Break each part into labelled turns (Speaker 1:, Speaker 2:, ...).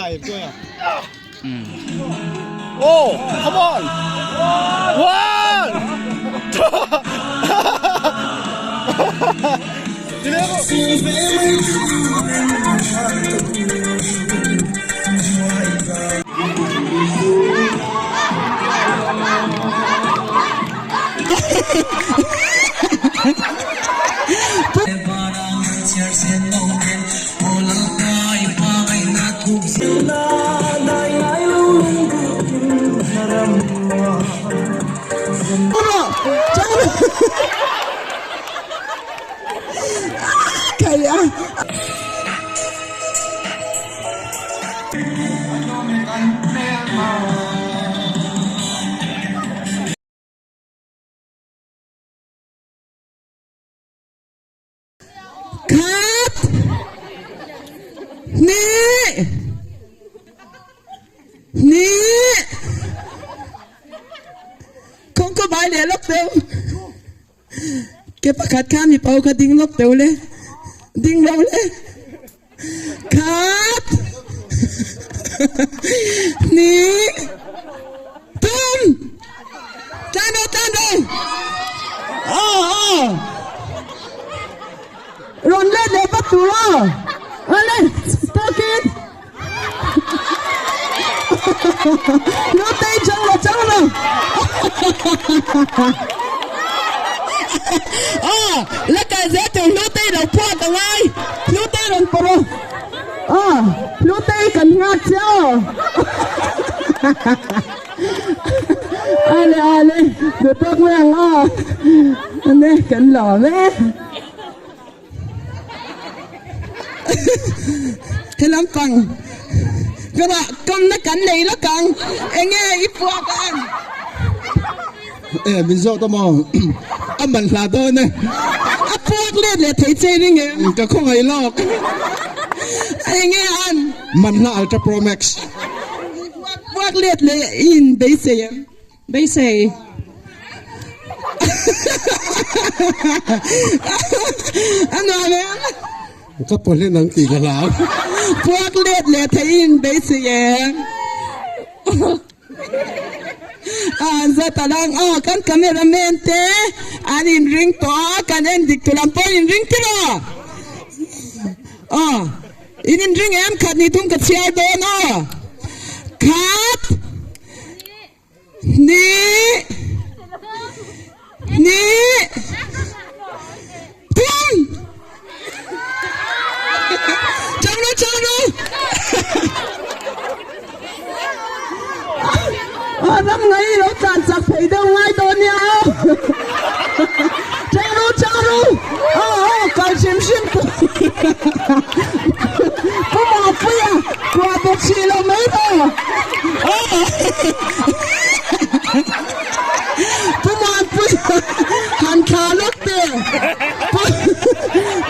Speaker 1: lại tôi à. Oh, come on. One.
Speaker 2: Kayak cut นี่คงก็บายเลยล็อกเต็มเก็บประคัดข้ามมีเป่ากระดิ่งล็อกเต็มเลยดิ่งเราเลยคัดนี่ตุ้มจานดูรอนเล่นเลยประตูล่ะอะไรตัวกินลูกเตยจังเลยแล้วก็จะถึงลูกเตยเราพูดยังไงลูกเตยเราปลุกลูกเตยกันงัดเจ้าอะไรเดี๋ยวตัวแม่งอันนี้กันหล่อไหมให้ลำฟังก็ว่ากำนักกันเลยละกันเอ็งอีพวกกัน
Speaker 1: มินโซตมองมันลาโดนนะ
Speaker 2: พวกเล่นเลยเทเจนี่ไง
Speaker 1: ก็คงไอ้ลอก
Speaker 2: เอ็งอัน
Speaker 1: มันละอัลตร้าโปรแม็กซ์
Speaker 2: พวกเล่นเลยอินเบสอันนั้นเนี่ย
Speaker 1: ก็ปนเล่นหนังตีกันแล้ว
Speaker 2: พวกเล่นเลยที่อินเบสจะตารางกันคาเมราแมนเตอันอินริงตัวกันเอ็นดิกตุลัมปอินริงที่ละอินริงเอ็มขัดนี่ทุ่งกัดเชียร์โดนขัดนี่ทุ่งจังรู้ทำไงเราจัดสักเพย์ได้ไงตัวเนี้ยจังรู้การชิมตัวผู้หมอเปียกว่าตัวชีเราไม่ได้ผู้หมอเปียหันขาลุกเตะ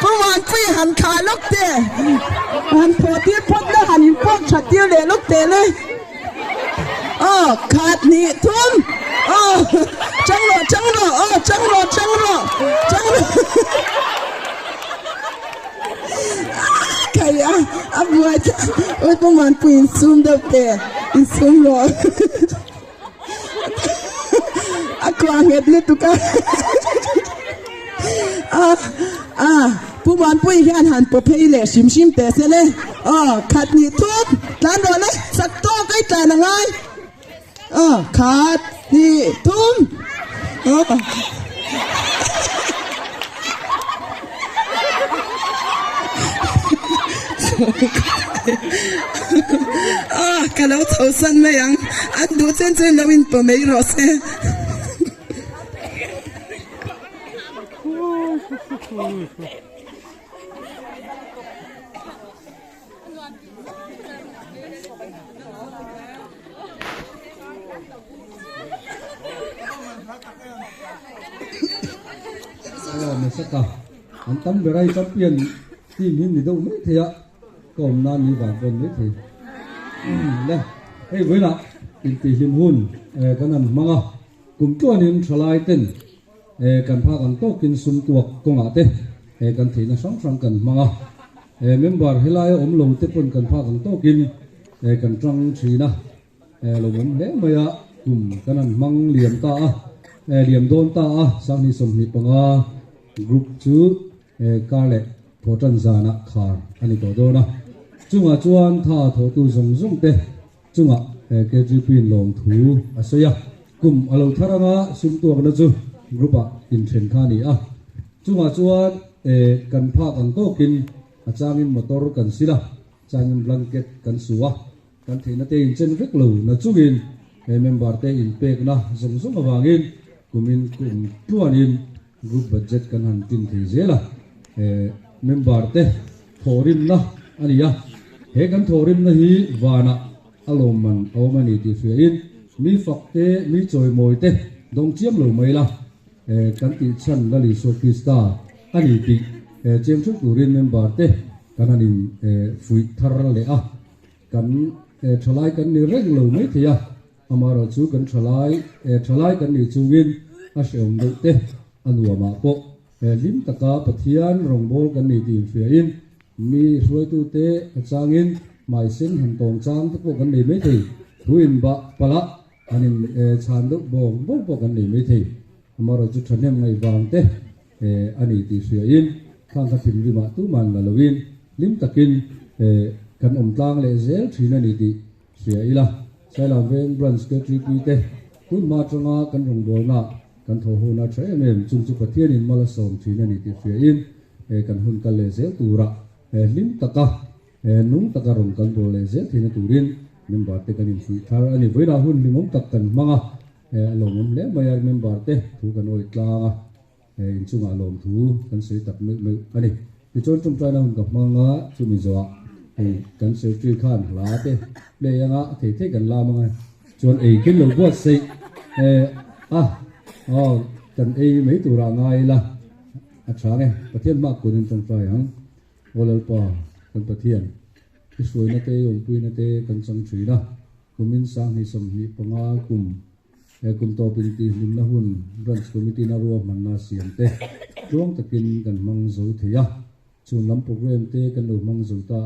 Speaker 2: ผู้หมอเปียหันขาลุกเตะหันพอที่พอดแล้วหันพวกชัดเดียวเลยลุกเตะเลยขาดนี่ทุ่มจังหรใครอับไว้โอ้ยประมาณปีนซูมเด็กเตะอินซูมหรอกวางเห็ดเลยตุกันผู้บอลปุ้ยแค่หันปะเพย์เลยชิมแต่เสร็จเลยขาดนี่ทุ่มร้านโดนเลยสักตัวใกล้แต่ละไงขาดนี่ทุ่มกันแล้วเท่าสั้นไหมยังอันดูเส้นเราอินปะไม่รอเซ่
Speaker 3: ไม่สักกะอันตั้มเบรย์จับเปลี่ยนที่มินนี่ดูไม่เทียก็นานนี่บางคนไม่เทียเนี่ยไอ้เวลาเป็นปีหิมหุ่นกันนั้นมังอ่ะกลุ่มตัวนี้สลายเต้นกันพากันโตกินสุนตัวกงอาเต้กันทีน่ะสองกันมังอ่ะเมมเบอร์เฮลัยอมลงเตปนกันพากันโตกิน กันจังชีนะลงเล่ไม่อะกุมกันนั้นมังเหลี่ยมตาเหลี่ยมโดนตาสังนิสมนิปังกรุ๊ปจูกาเล่พอจันจานะขาอันนี้ตัวโดนะจุงจวนท่าทอตูจงเตจุงเกจิปินลงถูอาศัยกุมอารมณ์ทารังสุมตัวกันนะจูกรุ๊ปอินเทรนขานี่จุงจวนกันพากันโตกินอาจารย์มอเตอร์กันสิละจางบลังเก็ตกันสัวกันที่นั่นเองเช่นริกลูนั่จุกินเมมเบอร์เตอินเปกนะสมวางินกุมตัวนินกรุ๊ปบัดเจ็ตกันหันตินที่เจละเมมเบอร์เตทอริมนะอันนี้กันทอริมนะฮีวานะอารมณ์มันเอามันนี่ที่เฟียนมีฝักเตมีจอยมวยเตดงเจียมหรือไม่ละกันติชันลลิโซคริสตาอันนี้ที่เจมส์ชุกดูรินเมมเบอร์เตกันอันนี้ฟุยทาร์เลยกันทลายกันนี่เร่งหรือไม่ที่อามาเราจูกันทลายกันนี่จูกินอาเซียนเตอันวัวมาโปลิมตะกาปะเทียนรองโบกันนี่ที่เฟียนมีสวยตุเตจางอินหมายเส้นหันตรงจางทุกพวกกันนี่ไม่ที่ทุอินบะปะละอันนี้ชานดุบงพวกกันนี่ไม่ที่อามาเราจุดทันยังไงบางเตอันนี้ที่เฟียนข้างกับพิมพ์ริมาตุมันละลวินลิมตะกินกันอมตางเลเซลทีนันนี่ที่เฟียนละใช้ลำเวงบรันสเกตรีกุยเตคุณมาตรงากันรองโบนะกันทอหูนาใช้เมมจุนจุปะเทียนินมาละสมทีนันนี่ที่เฟียนกันหุ่นกันเลเซลตูระลิมตะกะนุ่งตะกะรองกันโบเลเซลทีนันตูรินเมมบาร์เตกันอินฟุยทาร์อันนี้เวลาหุ่นลิมงตักกันมังลงเล่ไม่ยากเมมบาร์เตถูกันโอยกลางอินจุงอารมณ์ถูกันเสียตับนึกอันนี้ที่จนจงใจนะหุ่นกับมังจุมิจวะกันเสียจุยขันลาเตเลยยังเทกันลามังจนกินหลงวัดสิกันไม่ตัวร่างไงล่ะอาจารย์เนี่ยประเทศมากกว่านี้จงใจฮังวอลล์ปากันประเทศที่สวยนั่นเตยองปุยนั่นเตกันสังสีนะกุมินสังหิสมหิปงากุมกุมโตเป็นตีลิมนะหุ่นรันสกุมิตีนารวมันนาเสียงเตร่วงตะกินกันมังสูเทียส่วนลำโปรแกรมเตกันดูมังสูตา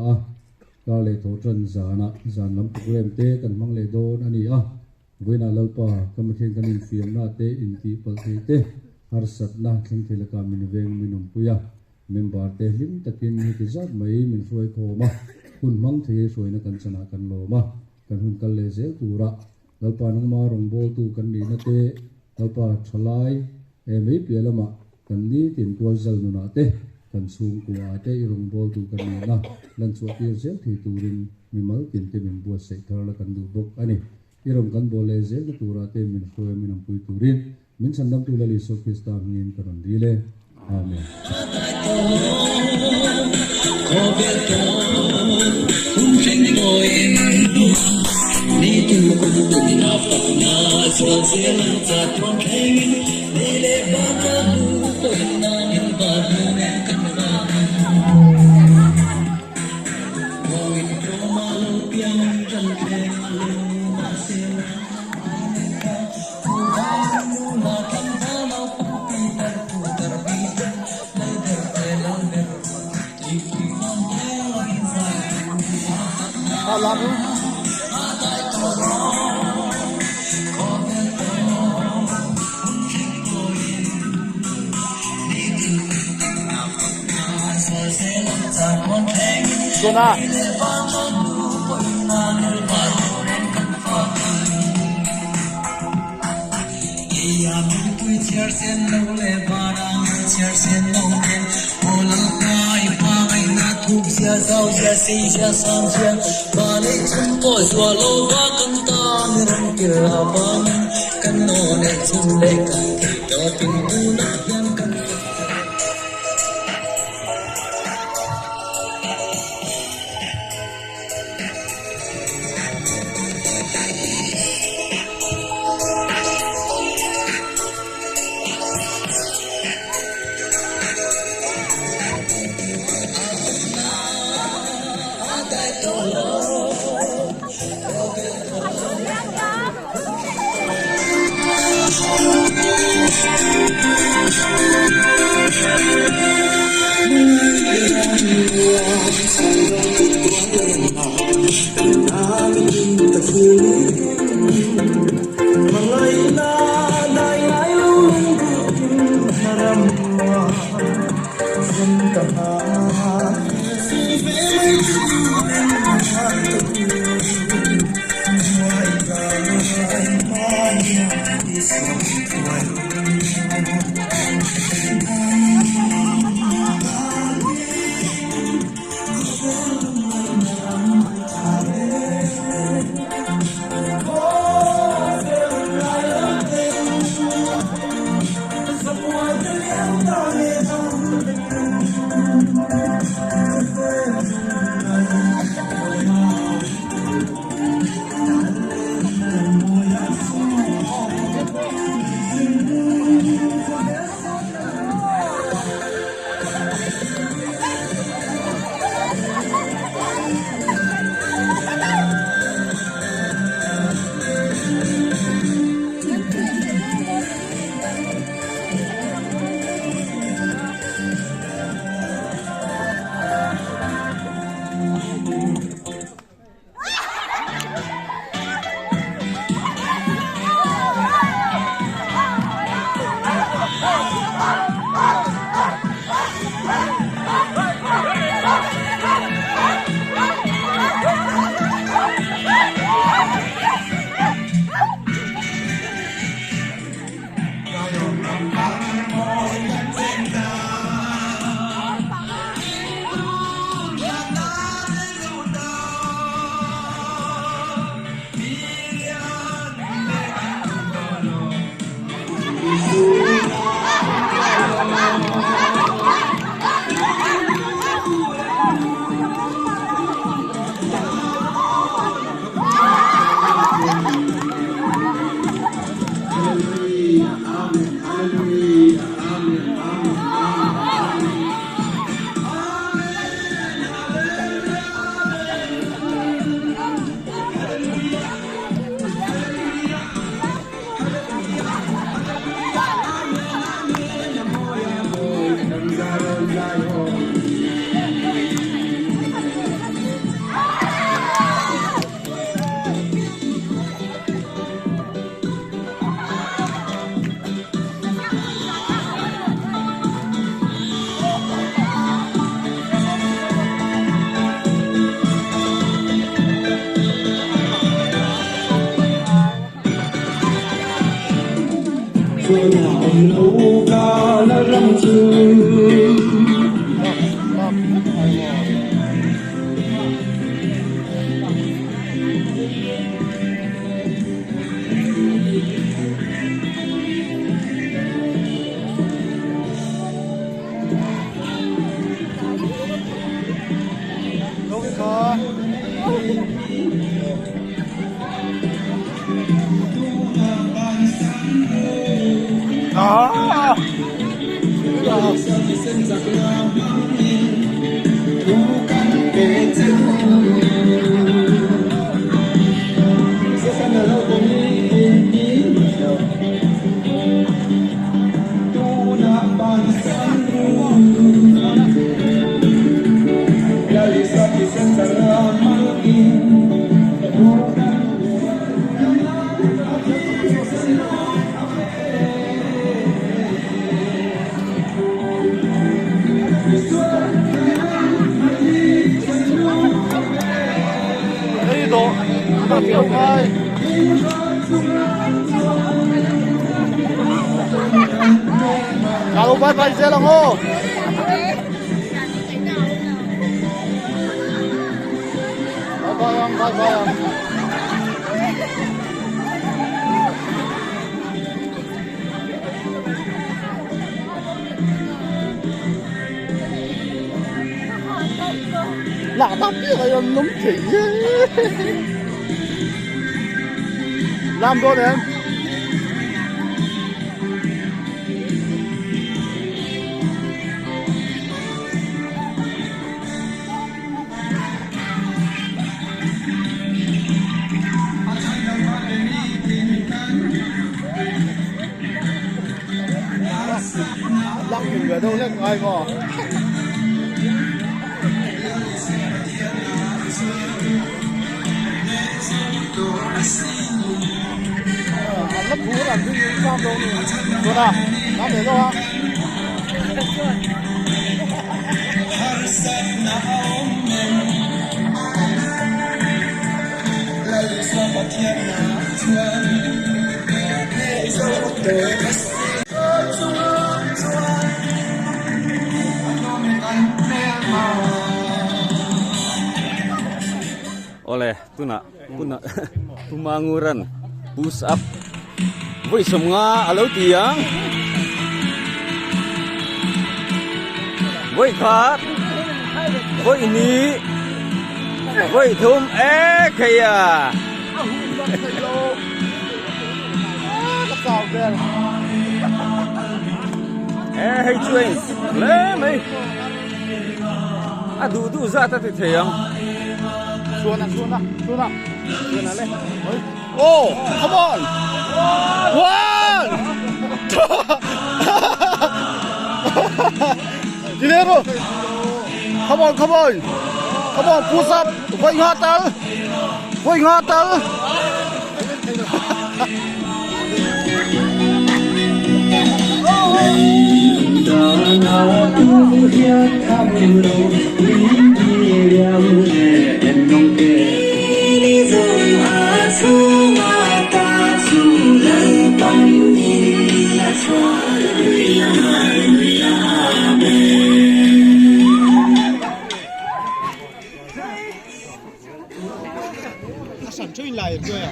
Speaker 3: กาเลโทจันจานะจานลำโปรแกรมเตกันมังเลโดนอันนี้เวลาเราปากำลังกันอินฟิมนาเตอินทีปลเตฮาร์สัตนาเข่งเทลกามินเวงมินุมปุยาเมมบาร์เตลิมตะกินฮิติจัดไม่มินช่วยโคมาคุณมังเทช่วยนักันชนะกันโลมากันหุ่นกันเลเซลตูระเราปานังมารองโบตูกันดีนาเตเราปาทลายไม่เปลี่ยนละมากันนี้ตินตัวเซลนุนาเตกันสูงกว่าเตรองโบตูกันนี้นะลันสวดเยเซลที่ตูรินมีมัลตินเตมินบัวเซทาร์ละกันดูบกอันนี้irom kan bole zel na turate min foe min ampui turin min sandam tu lali so krista ngin karon dile amen ni tu ko tu ni na pa na so zel ta ton keng ni le ba ka du ko na ni ba du ne kan na wo in pro ma lo pian jan keng
Speaker 4: Sona. Kalau bye-bye saya lang ho. Bye-bye. Lạ tapi kayo nung tiye. Làm thôi em. Lắc mình ở đâu lên ai mà. Lắp thú làm cái gì sao đâu. Rồi nào, làm để đâu ạ?
Speaker 5: Oleh tuna pemanguran push up voi somnga alo tiang voi khat voi ni voi thum kaya
Speaker 4: Nó cao ghê.
Speaker 5: hay chuyện lẽ mày du ra ta thì thiang
Speaker 4: Xuống nào lên. Oh, come on. One. Dinero. Come on. Come on, push up. Voi ngã tới. Sản chơi lại rồi à?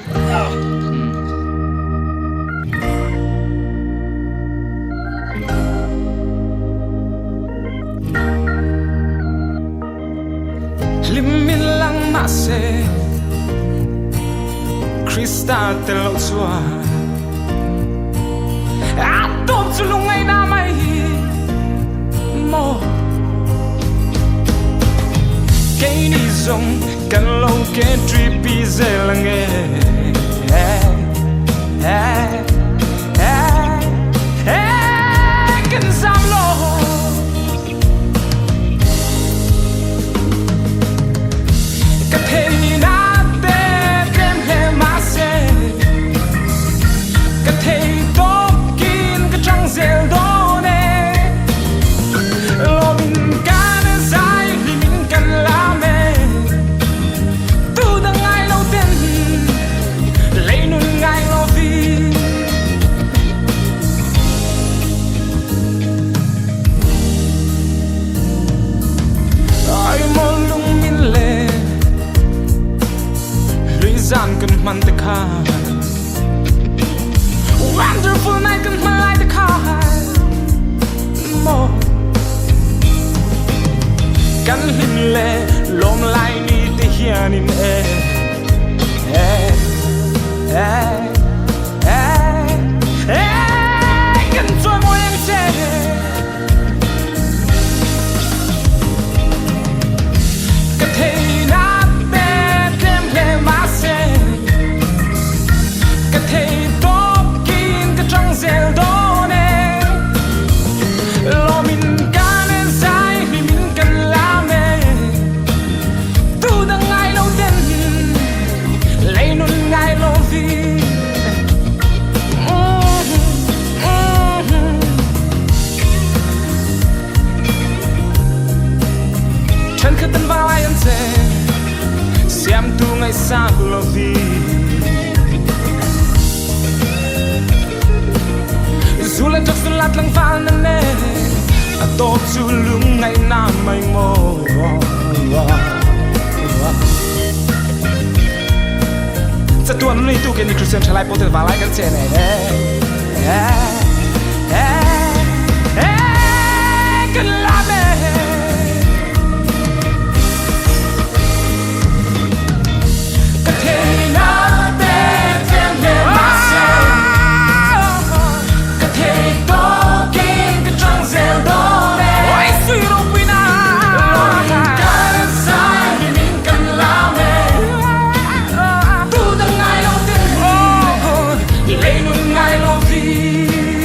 Speaker 6: Limin lang mase Krista telo sua Atom sulungay na may mo Kay ni zong kan lâu ke tripi zelange Kan sam lo man the car Wonderful night can man like the car More Kan him le lom lai ni te hian in Kan choi mo yang che Ka thei na be kem le ma se Siam tu ngai sa lovi Zula chok sulat lang fal na ne Ato chulung ngai na mai mo Sa tuan ni tu ke ni Christian chalai pote valai kan che ne Kan la me Lấy luôn ngay lo vì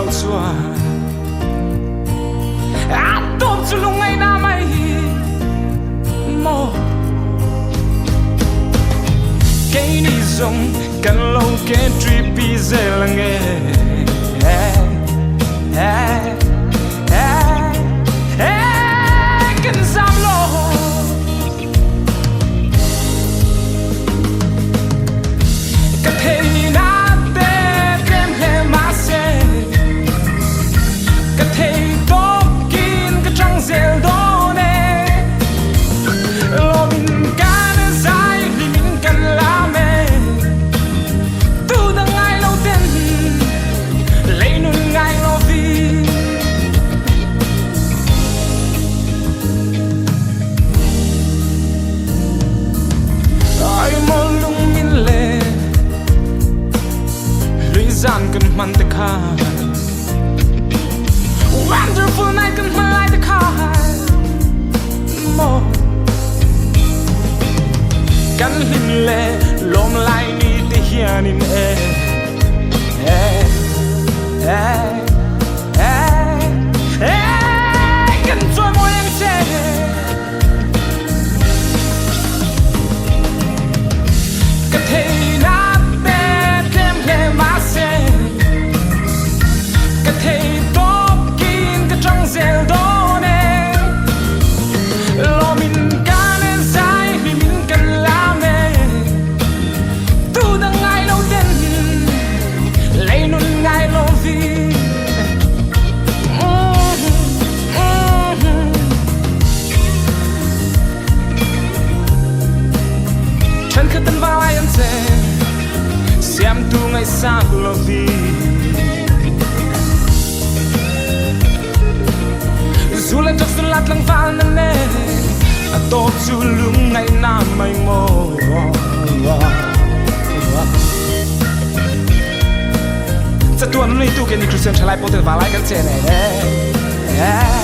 Speaker 6: lâu xua tôm chu lung ngày na mày mò cái đi rong cần lâu cái trippy dễ là nghe cần giam lo cái thế na tê kem hè má xe cái thế tốt kín cái trăng dễ đó nè lo mình cá nó dài thì mình cần làm mẹ từ đang ngày lâu tên lấy nun ngày lo vì ai mong lung min lệ lưỡi gian cần man te khai wonderful night cần man lại te khai moกันหินเล่ลมไหลนี่แต่เฮียนินกันช่วยมวยยังเจ็บกันเทน่าเบ็ดเต็มเพลงมาเซ่กันเทตบกินกันจังเซลโดเน่ลมินกันใจ lấy luôn ngay lo vì chân khơi tân vào ai ăn xe xem tu ngày xa lo vì dù lên trong xuân lát lăng vào nè nè tốt dù lung ngày nam mây mồจะตัวนั้นในตู้เกนี่คือเสียงชายไล่โปรเตอร์วาไล่กันเจนเน่